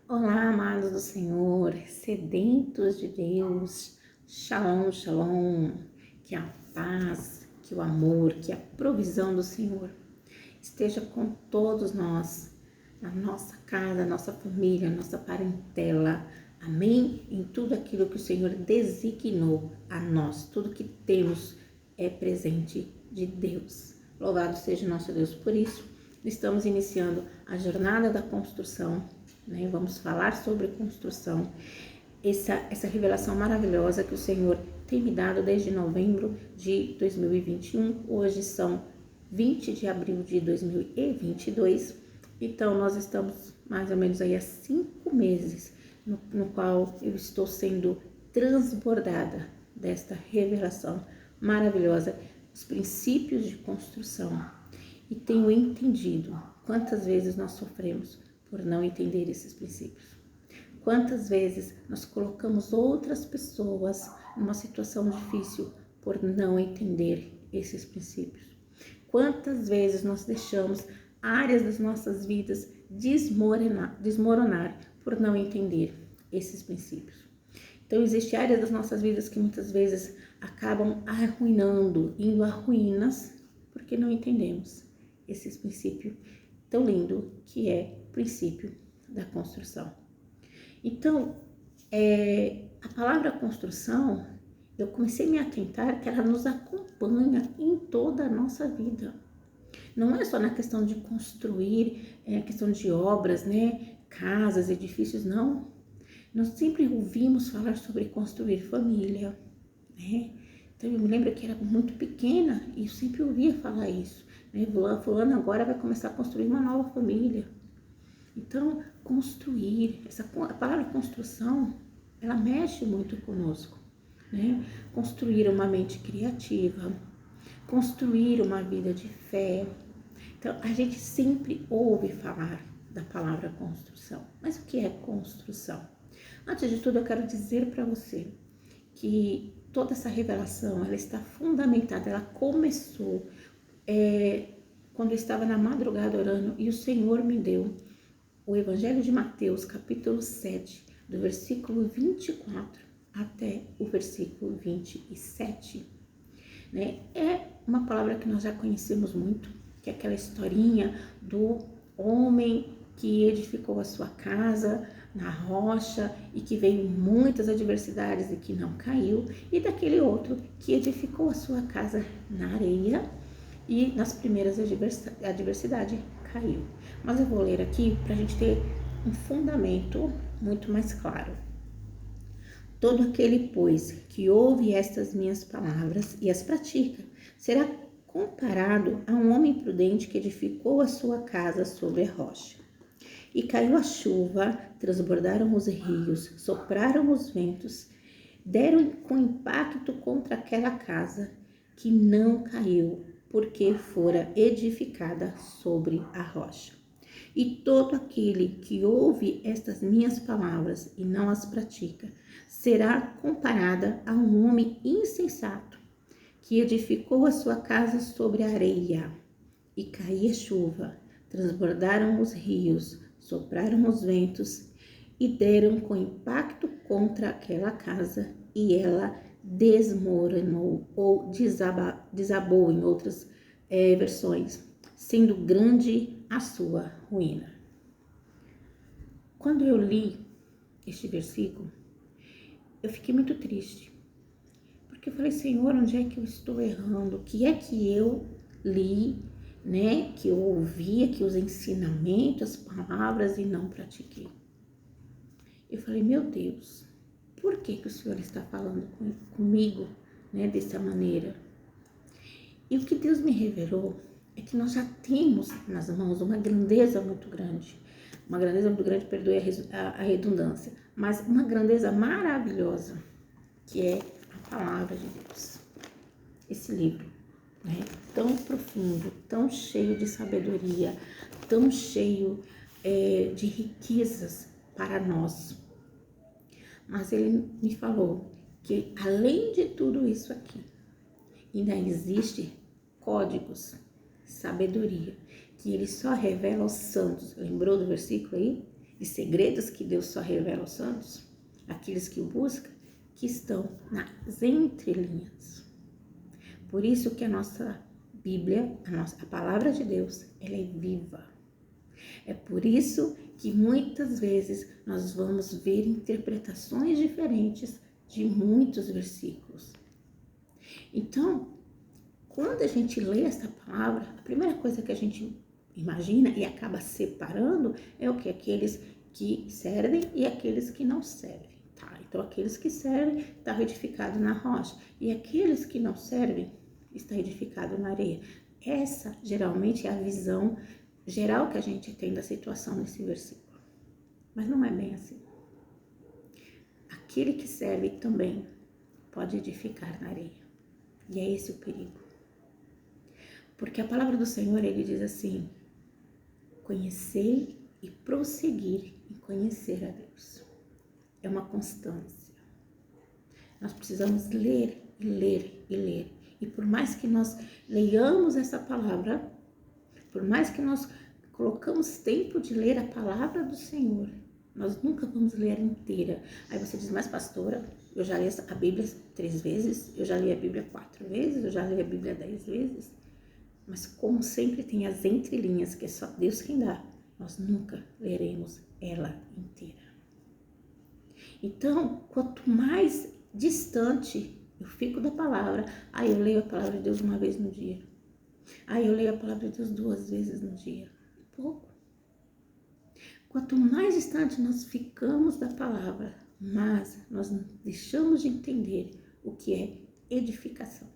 Olá, amados do Senhor, sedentos de Deus, shalom, shalom, que a paz, que o amor, que a provisão do Senhor esteja com todos nós, na nossa casa, nossa família, nossa parentela, amém? Em tudo aquilo que o Senhor designou a nós, tudo que temos é presente de Deus. Louvado seja o nosso Deus por isso. Estamos iniciando a jornada da construção, né? Vamos falar sobre construção, essa revelação maravilhosa que o Senhor tem me dado desde novembro de 2021. Hoje são 20 de abril de 2022, então nós estamos mais ou menos aí há 5 meses no qual eu estou sendo transbordada desta revelação maravilhosa, os princípios de construção, e tenho entendido quantas vezes nós sofremos por não entender esses princípios. Quantas vezes nós colocamos outras pessoas numa situação difícil por não entender esses princípios. Quantas vezes nós deixamos áreas das nossas vidas desmoronar por não entender esses princípios. Então, existem áreas das nossas vidas que muitas vezes acabam arruinando, indo a ruínas, porque não entendemos esses princípios tão lindo que é o princípio da construção. Então, a palavra construção, eu comecei a me atentar que ela nos acompanha em toda a nossa vida. Não é só na questão de construir, questão de obras, né? Casas, edifícios, não. Nós sempre ouvimos falar sobre construir família, né? Então, eu me lembro que era muito pequena e eu sempre ouvia falar isso. Fulano agora vai começar a construir uma nova família. Então, construir, a palavra construção, ela mexe muito conosco, né? Construir uma mente criativa, construir uma vida de fé. Então, a gente sempre ouve falar da palavra construção. Mas o que é construção? Antes de tudo, eu quero dizer para você que toda essa revelação, ela está fundamentada, ela começou quando eu estava na madrugada orando e o Senhor me deu o Evangelho de Mateus, capítulo 7, do versículo 24 até o versículo 27. Né? É uma palavra que nós já conhecemos muito, que é aquela historinha do homem que edificou a sua casa na rocha e que veio muitas adversidades e que não caiu, e daquele outro que edificou a sua casa na areia e nas primeiras adversidades caiu. Mas eu vou ler aqui para a gente ter um fundamento muito mais claro. Todo aquele, pois, que ouve estas minhas palavras e as pratica, será comparado a um homem prudente que edificou a sua casa sobre a rocha. E caiu a chuva, transbordaram os rios, sopraram os ventos, deram com impacto contra aquela casa, que não caiu, porque fora edificada sobre a rocha. E todo aquele que ouve estas minhas palavras e não as pratica, será comparada a um homem insensato, que edificou a sua casa sobre a areia. E caía chuva, transbordaram os rios, sopraram os ventos, e deram com impacto contra aquela casa, e ela desmoronou ou desabou em outras versões, sendo grande a sua ruína. Quando eu li este versículo, eu fiquei muito triste, porque eu falei, Senhor, onde é que eu estou errando? O que é que eu li, né? Que eu ouvi aqui os ensinamentos, as palavras e não pratiquei. Eu falei, meu Deus, por que o Senhor está falando comigo, né, dessa maneira? E o que Deus me revelou é que nós já temos nas mãos uma grandeza muito grande, perdoe a redundância, mas uma grandeza maravilhosa, que é a palavra de Deus. Esse livro, né, tão profundo, tão cheio de sabedoria, tão cheio de riquezas para nós. Mas ele me falou que além de tudo isso aqui, ainda existe códigos, sabedoria, que ele só revela aos santos. Lembrou do versículo aí? de segredos que Deus só revela aos santos, aqueles que o buscam, que estão nas entrelinhas. Por isso que a nossa Bíblia, a palavra de Deus, ela é viva. É por isso que muitas vezes nós vamos ver interpretações diferentes de muitos versículos. Então, quando a gente lê essa palavra, a primeira coisa que a gente imagina e acaba separando é o que? Aqueles que servem e aqueles que não servem. Tá? Então, aqueles que servem estão edificados na rocha e aqueles que não servem está edificado na areia. Essa, geralmente, é a visão geral que a gente tem da situação nesse versículo. Mas não é bem assim. Aquele que serve também pode edificar na areia. E é esse o perigo. Porque a palavra do Senhor, ele diz assim: conhecer e prosseguir em conhecer a Deus. É uma constância. Nós precisamos ler e ler e ler. E por mais que nós leiamos essa palavra, por mais que nós colocamos tempo de ler a palavra do Senhor, nós nunca vamos ler inteira. Aí você diz: mas pastora, eu já li a Bíblia 3 vezes, eu já li a Bíblia 4 vezes, eu já li a Bíblia 10 vezes. Mas como sempre tem as entrelinhas, que é só Deus quem dá, nós nunca leremos ela inteira. Então, quanto mais distante eu fico da palavra, eu leio a palavra de Deus uma vez no dia. Eu leio a palavra de Deus 2 vezes no dia. Pouco. Quanto mais distante nós ficamos da palavra, mais nós deixamos de entender o que é edificação.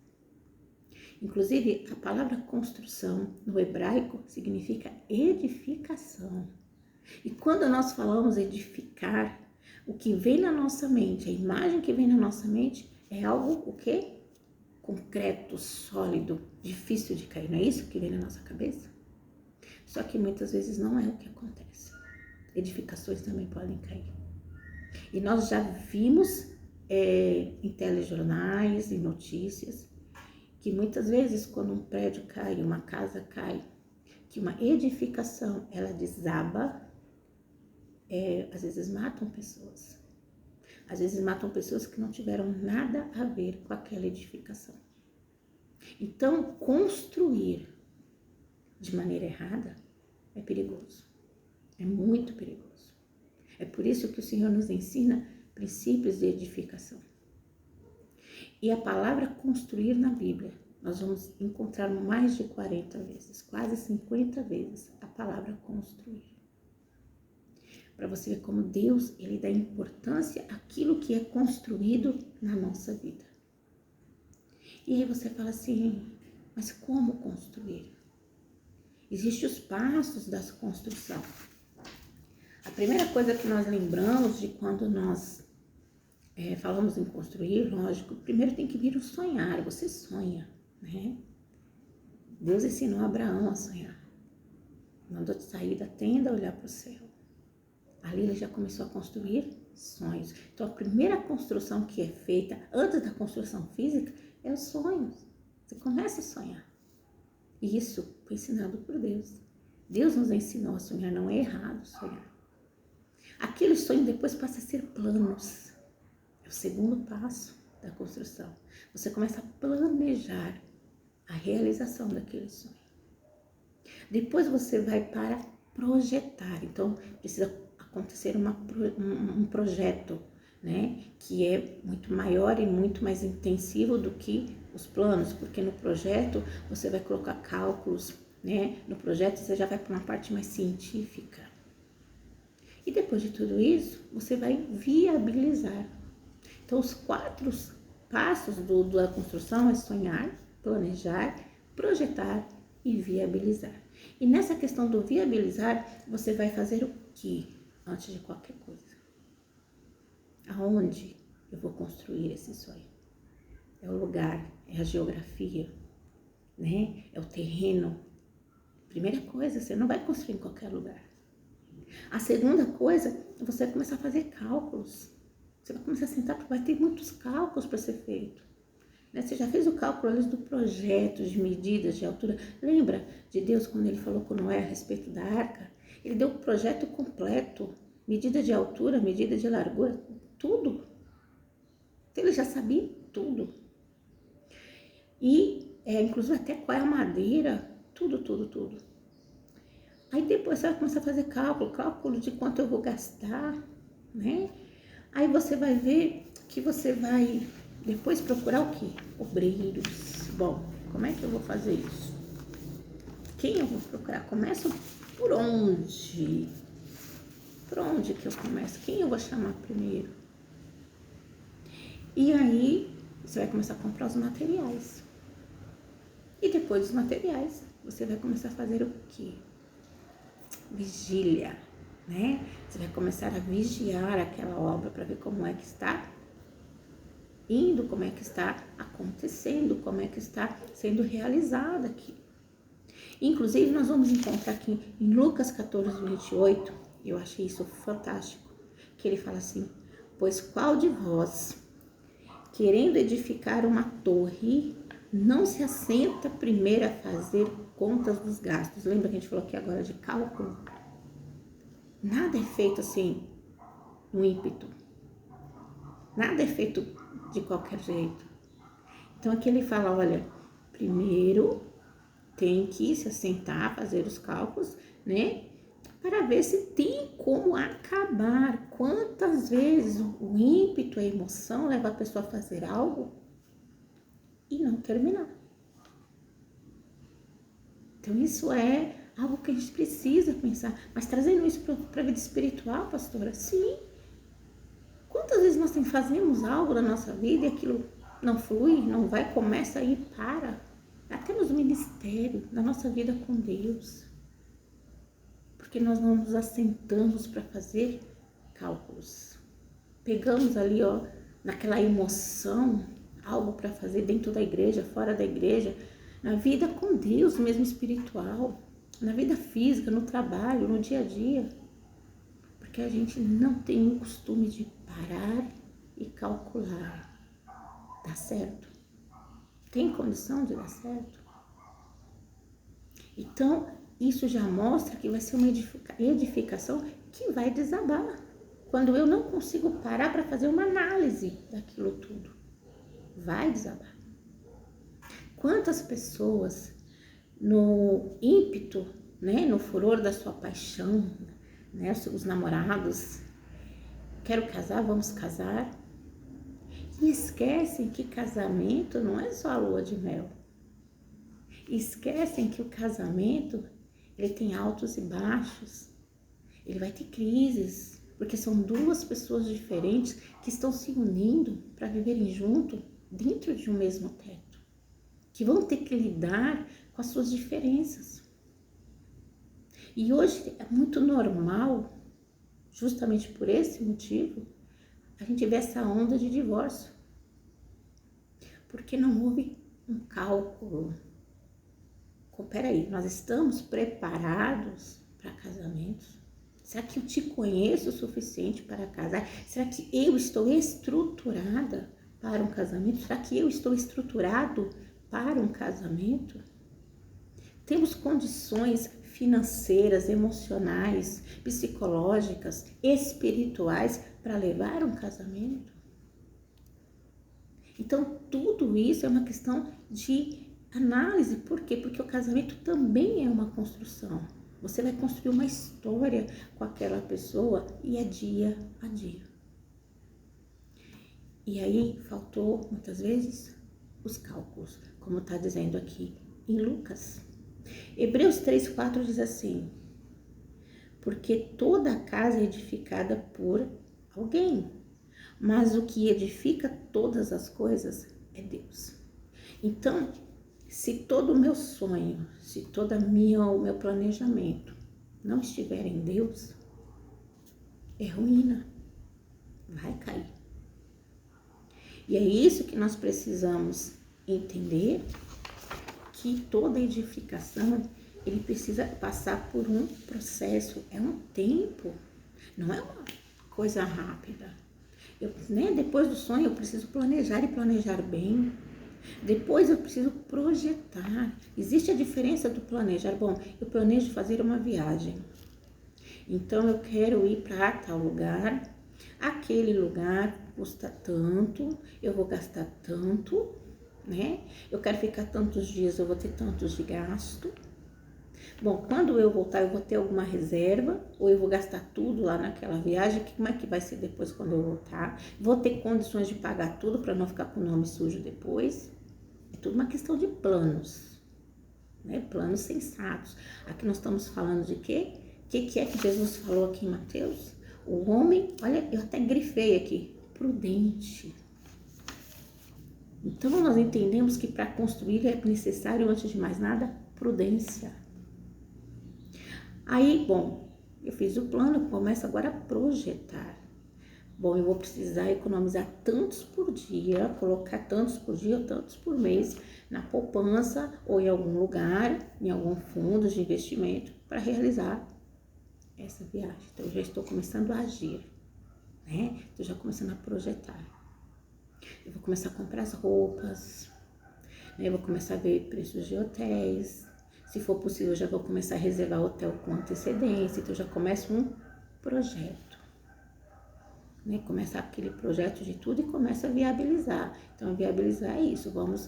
Inclusive, a palavra construção no hebraico significa edificação. E quando nós falamos edificar, o que vem na nossa mente, a imagem que vem na nossa mente é algo o quê? Concreto, sólido, difícil de cair. Não é isso que vem na nossa cabeça? Só que muitas vezes não é o que acontece. Edificações também podem cair. E nós já vimos em telejornais, em notícias, que muitas vezes quando um prédio cai, uma casa cai, que uma edificação ela desaba, às vezes matam pessoas. Às vezes matam pessoas que não tiveram nada a ver com aquela edificação. Então, construir de maneira errada é perigoso. É muito perigoso. É por isso que o Senhor nos ensina princípios de edificação. E a palavra construir na Bíblia, nós vamos encontrar mais de 40 vezes, quase 50 vezes a palavra construir. Para você ver como Deus, ele dá importância àquilo que é construído na nossa vida. E aí você fala assim: mas como construir? Existem os passos da construção. A primeira coisa que nós lembramos de quando nós falamos em construir, lógico, primeiro tem que vir o sonhar. Você sonha, né? Deus ensinou Abraão a sonhar. Mandou sair da tenda, olhar para o céu. Ali ele já começou a construir sonhos. Então, a primeira construção que é feita antes da construção física é os sonhos. Você começa a sonhar. E isso foi ensinado por Deus. Deus nos ensinou a sonhar, não é errado sonhar. Aquele sonho depois passa a ser planos. É o segundo passo da construção. Você começa a planejar a realização daquele sonho. Depois você vai para projetar. Então, precisa acontecer um projeto, né, que é muito maior e muito mais intensivo do que os planos, porque no projeto você vai colocar cálculos, né, no projeto você já vai para uma parte mais científica. E depois de tudo isso, você vai viabilizar. Então, os 4 passos da construção é sonhar, planejar, projetar e viabilizar. E nessa questão do viabilizar, você vai fazer o quê? Antes de qualquer coisa. Aonde eu vou construir esse sonho? É o lugar, é a geografia, né? É o terreno. Primeira coisa, você não vai construir em qualquer lugar. A segunda coisa é você começar a fazer cálculos. Você vai começar a sentar, porque vai ter muitos cálculos para ser feito. Né? Você já fez o cálculo ali do projeto, de medidas, de altura. Lembra de Deus quando ele falou com Noé a respeito da arca? Ele deu o projeto completo. medida de altura, medida de largura, tudo. Então ele já sabia tudo. E inclusive até qual é a madeira, tudo. Aí depois você vai começar a fazer cálculo de quanto eu vou gastar, né? Aí você vai ver que você vai depois procurar o quê? Obreiros. Bom, como é que eu vou fazer isso? Quem eu vou procurar? Começo por onde? Por onde que eu começo? Quem eu vou chamar primeiro? E aí você vai começar a comprar os materiais. E depois dos materiais, você vai começar a fazer o quê? Vigília, né? Você vai começar a vigiar aquela obra para ver como é que está indo, como é que está acontecendo, como é que está sendo realizada aqui. Inclusive, nós vamos encontrar aqui em Lucas 14, 28, eu achei isso fantástico, que ele fala assim: pois qual de vós, querendo edificar uma torre, não se assenta primeiro a fazer contas dos gastos? Lembra que a gente falou aqui agora de cálculo? Nada é feito assim, no ímpeto. Nada é feito de qualquer jeito. Então aqui ele fala, olha, primeiro tem que se assentar, fazer os cálculos, né? Para ver se tem como acabar. Quantas vezes o ímpeto, a emoção leva a pessoa a fazer algo e não terminar. Então isso é algo que a gente precisa pensar. Mas trazendo isso para a vida espiritual, pastora, sim. Quantas vezes nós fazemos algo na nossa vida e aquilo não flui, não vai, começa e para. Até nos ministérios, na nossa vida com Deus. Porque nós não nos assentamos para fazer cálculos. Pegamos ali, naquela emoção, algo para fazer dentro da igreja, fora da igreja, na vida com Deus, mesmo espiritual, na vida física, no trabalho, no dia a dia. Porque a gente não tem o costume de parar e calcular. Dá certo? Tem condição de dar certo? Então, isso já mostra que vai ser uma edificação que vai desabar. Quando eu não consigo parar para fazer uma análise daquilo tudo, vai desabar. Quantas pessoas, no ímpeto, né, no furor da sua paixão, né, os namorados, quero casar, vamos casar, e esquecem que casamento não é só a lua de mel. Esquecem que o casamento, ele tem altos e baixos, ele vai ter crises, porque são duas pessoas diferentes que estão se unindo para viverem junto dentro de um mesmo teto, que vão ter que lidar com as suas diferenças. E hoje é muito normal, justamente por esse motivo, a gente vê essa onda de divórcio, porque não houve um cálculo. Peraí, nós estamos preparados para casamentos? Será que eu te conheço o suficiente para casar? Será que eu estou estruturada para um casamento? Será que eu estou estruturado para um casamento? Temos condições financeiras, emocionais, psicológicas, espirituais para levar um casamento? Então, tudo isso é uma questão de análise. Por quê? Porque o casamento também é uma construção. Você vai construir uma história com aquela pessoa e é dia a dia. E aí faltou muitas vezes os cálculos, como está dizendo aqui em Lucas. Hebreus 3:4 diz assim: porque toda a casa é edificada por alguém, mas o que edifica todas as coisas é Deus. Então, se todo o meu sonho, se todo o meu planejamento não estiver em Deus, é ruína, vai cair. E é isso que nós precisamos entender, que toda edificação, ele precisa passar por um processo, é um tempo, não é uma coisa rápida. Depois do sonho eu preciso planejar e planejar bem. Depois eu preciso projetar. Existe a diferença do planejar. Bom, eu planejo fazer uma viagem. Então eu quero ir para tal lugar, aquele lugar custa tanto, eu vou gastar tanto, né? Eu quero ficar tantos dias, eu vou ter tantos de gasto. Bom, quando eu voltar, eu vou ter alguma reserva ou eu vou gastar tudo lá naquela viagem? Como é que vai ser depois quando eu voltar? Vou ter condições de pagar tudo para não ficar com o nome sujo depois? É tudo uma questão de planos, né? Planos sensatos. Aqui nós estamos falando de quê? O que é que Jesus falou aqui em Mateus? O homem, olha, eu até grifei aqui, prudente. Então nós entendemos que para construir é necessário, antes de mais nada, prudência. Aí, bom, eu fiz o plano, eu começo agora a projetar. Bom, eu vou precisar economizar tantos por dia, colocar tantos por dia ou tantos por mês na poupança ou em algum lugar, em algum fundo de investimento para realizar essa viagem. Então, eu já estou começando a agir, né? Estou já começando a projetar. Eu vou começar a comprar as roupas, né? Eu vou começar a ver preços de hotéis. Se for possível, eu já vou começar a reservar hotel com antecedência. Então, eu já começo um projeto, né? Começa aquele projeto de tudo e começa a viabilizar. Então, viabilizar é isso. Vamos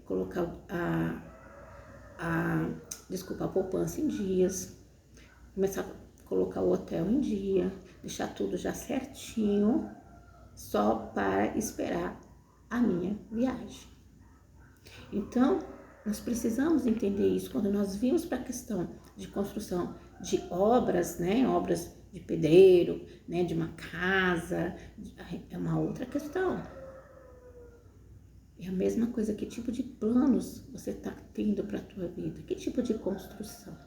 colocar a poupança em dias, começar a colocar o hotel em dia, deixar tudo já certinho, só para esperar a minha viagem. Então, nós precisamos entender isso. Quando nós vimos para a questão de construção de obras, né, obras de pedreiro, né, de uma casa, é uma outra questão. É a mesma coisa, que tipo de planos você está tendo para a tua vida? Que tipo de construção?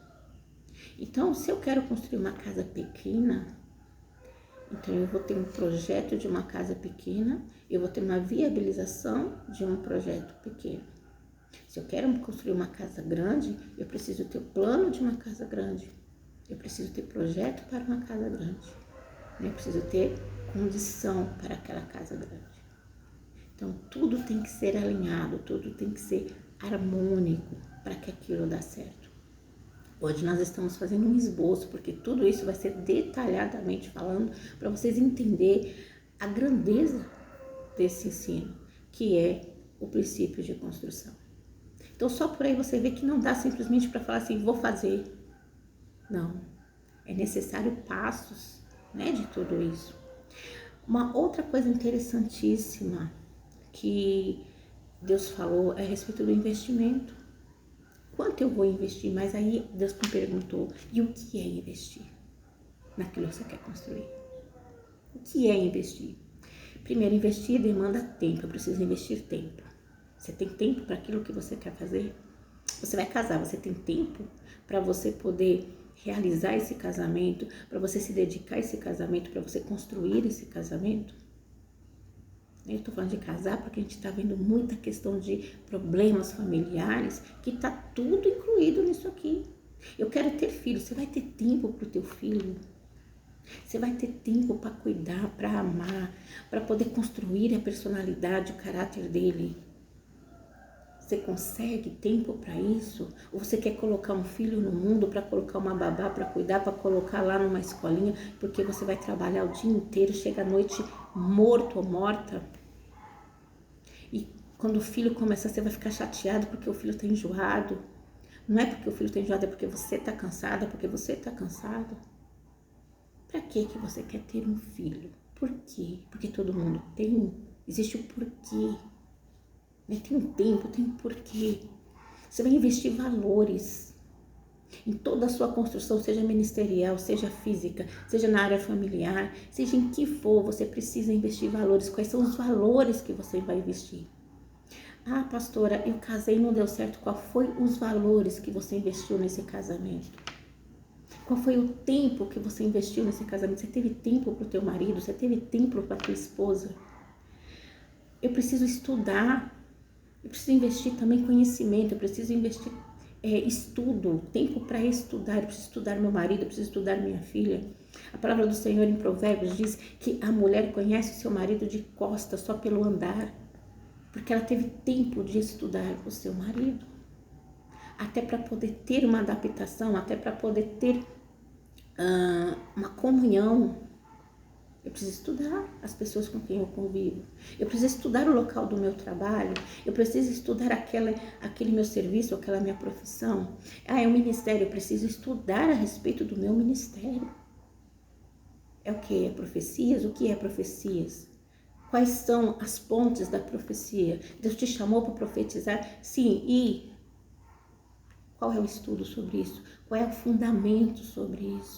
Então, se eu quero construir uma casa pequena, então eu vou ter um projeto de uma casa pequena, eu vou ter uma viabilização de um projeto pequeno. Se eu quero construir uma casa grande, eu preciso ter o plano de uma casa grande. Eu preciso ter projeto para uma casa grande. Eu preciso ter condição para aquela casa grande. Então, tudo tem que ser alinhado, tudo tem que ser harmônico para que aquilo dê certo. Hoje nós estamos fazendo um esboço, porque tudo isso vai ser detalhadamente falando para vocês entenderem a grandeza desse ensino, que é o princípio de construção. Então, só por aí você vê que não dá simplesmente para falar assim, vou fazer. Não, é necessário passos, né, de tudo isso. Uma outra coisa interessantíssima que Deus falou é a respeito do investimento. Quanto eu vou investir? Mas aí Deus me perguntou, e o que é investir naquilo que você quer construir? O que é investir? Primeiro, investir demanda tempo, eu preciso investir tempo. Você tem tempo para aquilo que você quer fazer? Você vai casar, você tem tempo para você poder realizar esse casamento, para você se dedicar a esse casamento, para você construir esse casamento? Eu estou falando de casar porque a gente está vendo muita questão de problemas familiares, que está tudo incluído nisso aqui. Eu quero ter filho, você vai ter tempo para o teu filho? Você vai ter tempo para cuidar, para amar, para poder construir a personalidade, o caráter dele? Você consegue tempo para isso? Ou você quer colocar um filho no mundo para colocar uma babá para cuidar, para colocar lá numa escolinha, porque você vai trabalhar o dia inteiro, chega à noite morto ou morta? E quando o filho começar, você vai ficar chateado porque o filho está enjoado. Não é porque o filho está enjoado, é porque você está cansada, porque você está cansado. Para que você quer ter um filho? Por quê? Porque todo mundo tem. Existe o porquê. Tem um tempo, tem um porquê. Você vai investir valores em toda a sua construção, seja ministerial, seja física, seja na área familiar, seja em que for, você precisa investir valores. Quais são os valores que você vai investir? Ah, pastora, eu casei e não deu certo. Qual foi os valores que você investiu nesse casamento? Qual foi o tempo que você investiu nesse casamento? Você teve tempo para o teu marido? Você teve tempo para a tua esposa? Eu preciso estudar. Eu preciso investir também conhecimento. Eu preciso investir estudo, tempo para estudar. Eu preciso estudar meu marido, eu preciso estudar minha filha. A palavra do Senhor em Provérbios diz que a mulher conhece o seu marido de costas só pelo andar, porque ela teve tempo de estudar o seu marido, até para poder ter uma adaptação, até para poder ter uma comunhão. Eu preciso estudar as pessoas com quem eu convivo. Eu preciso estudar o local do meu trabalho. Eu preciso estudar aquele meu serviço, aquela minha profissão. É um ministério. Eu preciso estudar a respeito do meu ministério. É o que? É profecias? O que é profecias? Quais são as pontes da profecia? Deus te chamou para profetizar? Sim. E qual é o estudo sobre isso? Qual é o fundamento sobre isso?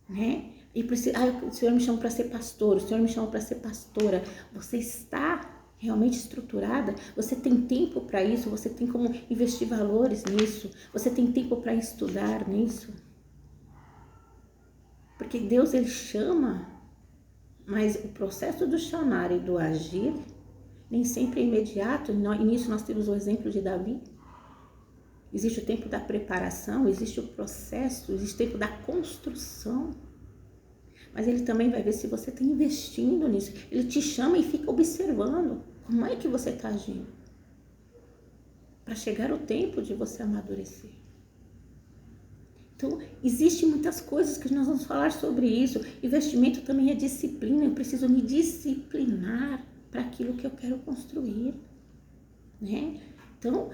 Né? E o Senhor me chamou para ser pastor, o Senhor me chamou para ser pastora. Você está realmente estruturada? Você tem tempo para isso? Você tem como investir valores nisso? Você tem tempo para estudar nisso? Porque Deus, Ele chama, mas o processo do chamar e do agir nem sempre é imediato. E nisso nós temos o exemplo de Davi. Existe o tempo da preparação, existe o processo, existe o tempo da construção. Mas ele também vai ver se você está investindo nisso. Ele te chama e fica observando como é que você está agindo. Para chegar o tempo de você amadurecer. Então, existem muitas coisas que nós vamos falar sobre isso. Investimento também é disciplina. Eu preciso me disciplinar para aquilo que eu quero construir. Né? Então,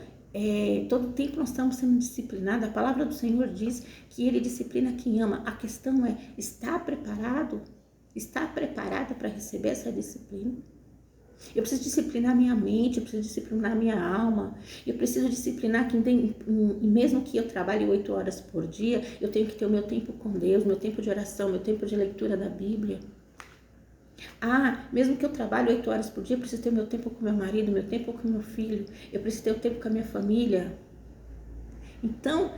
todo tempo nós estamos sendo disciplinados. A palavra do Senhor diz que Ele disciplina quem ama. A questão é, está preparado? Está preparada para receber essa disciplina? Eu preciso disciplinar minha mente, eu preciso disciplinar minha alma, eu preciso disciplinar mesmo que eu trabalhe 8 horas por dia, eu tenho que ter o meu tempo com Deus, meu tempo de oração, meu tempo de leitura da Bíblia. Mesmo que eu trabalhe 8 horas por dia, eu preciso ter o meu tempo com meu marido, meu tempo com meu filho, eu preciso ter o tempo com a minha família. Então,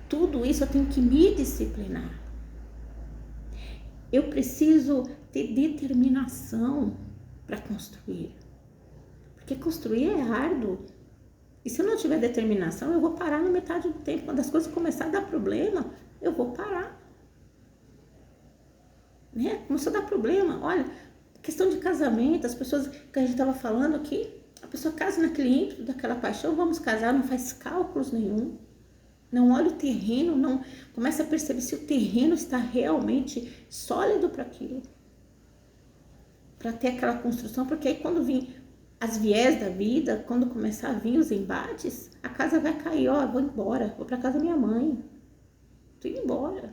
tudo isso eu tenho que me disciplinar. Eu preciso ter determinação para construir. Porque construir é árduo. E se eu não tiver determinação, eu vou parar na metade do tempo. Quando as coisas começarem a dar problema, eu vou parar. Né? Começou a dar problema. Olha, questão de casamento, as pessoas que a gente estava falando aqui, a pessoa casa naquele ímpeto, daquela paixão, vamos casar, não faz cálculos nenhum. Não olha o terreno, não começa a perceber se o terreno está realmente sólido para aquilo. Para ter aquela construção, porque aí quando vir as viés da vida, quando começar a vir os embates, a casa vai cair, vou embora, vou para casa da minha mãe. Tô indo embora.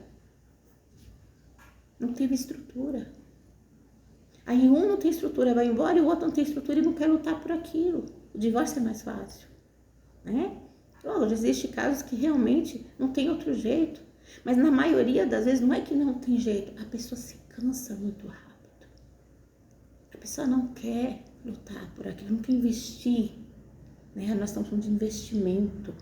Não teve estrutura. Aí um não tem estrutura, vai embora, e o outro não tem estrutura e não quer lutar por aquilo. O divórcio é mais fácil, né? Hoje existem casos que realmente não tem outro jeito. Mas na maioria das vezes não é que não tem jeito, a pessoa se cansa muito rápido. A pessoa não quer lutar por aquilo, não quer investir. Né? Nós estamos falando de investimento.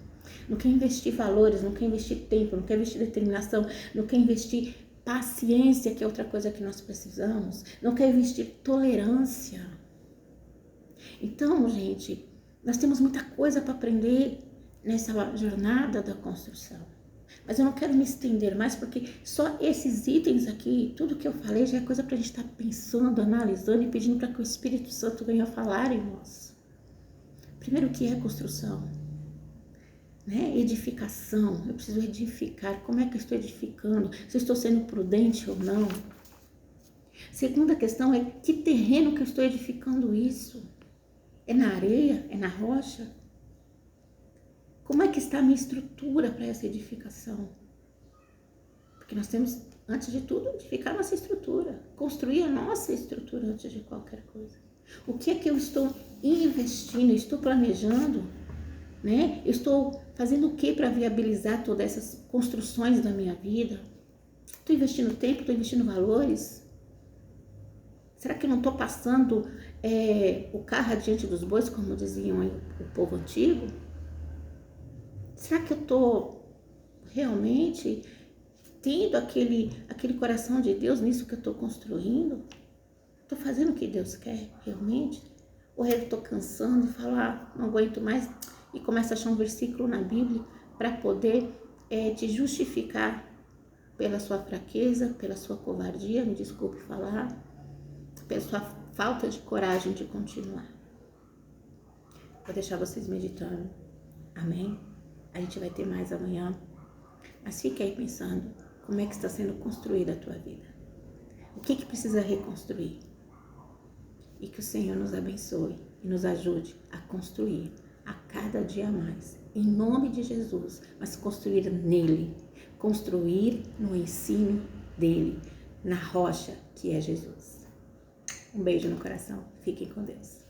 Não quer investir valores, não quer investir tempo, não quer investir determinação, não quer investir paciência, que é outra coisa que nós precisamos. Não quer investir tolerância. Então, gente, nós temos muita coisa para aprender nessa jornada da construção. Mas eu não quero me estender mais, porque só esses itens aqui, tudo que eu falei, já é coisa para a gente estar pensando, analisando e pedindo para que o Espírito Santo venha falar em nós. Primeiro, o que é construção? Né? Edificação. Eu preciso edificar. Como é que eu estou edificando? Se eu estou sendo prudente ou não? Segunda questão é que terreno que eu estou edificando isso? É na areia? É na rocha? Como é que está a minha estrutura para essa edificação? Porque nós temos, antes de tudo, edificar nossa estrutura. Construir a nossa estrutura antes de qualquer coisa. O que é que eu estou investindo? Estou planejando? Né? Eu estou fazendo o que para viabilizar todas essas construções da minha vida? Estou investindo tempo? Estou investindo valores? Será que eu não estou passando o carro adiante dos bois, como diziam aí o povo antigo? Será que eu estou realmente tendo aquele coração de Deus nisso que eu estou construindo? Estou fazendo o que Deus quer realmente? Ou eu estou cansando e falar, não aguento mais, e começo a achar um versículo na Bíblia para poder te justificar pela sua fraqueza, pela sua covardia, me desculpe falar, pela sua falta de coragem de continuar. Vou deixar vocês meditando. Amém? A gente vai ter mais amanhã. Mas fique aí pensando Como é que está sendo construída a tua vida? O que precisa reconstruir? E que o Senhor nos abençoe e nos ajude a construir a cada dia mais. Em nome de Jesus, mas construir nele. Construir no ensino dele, na rocha que é Jesus. Um beijo no coração. Fiquem com Deus.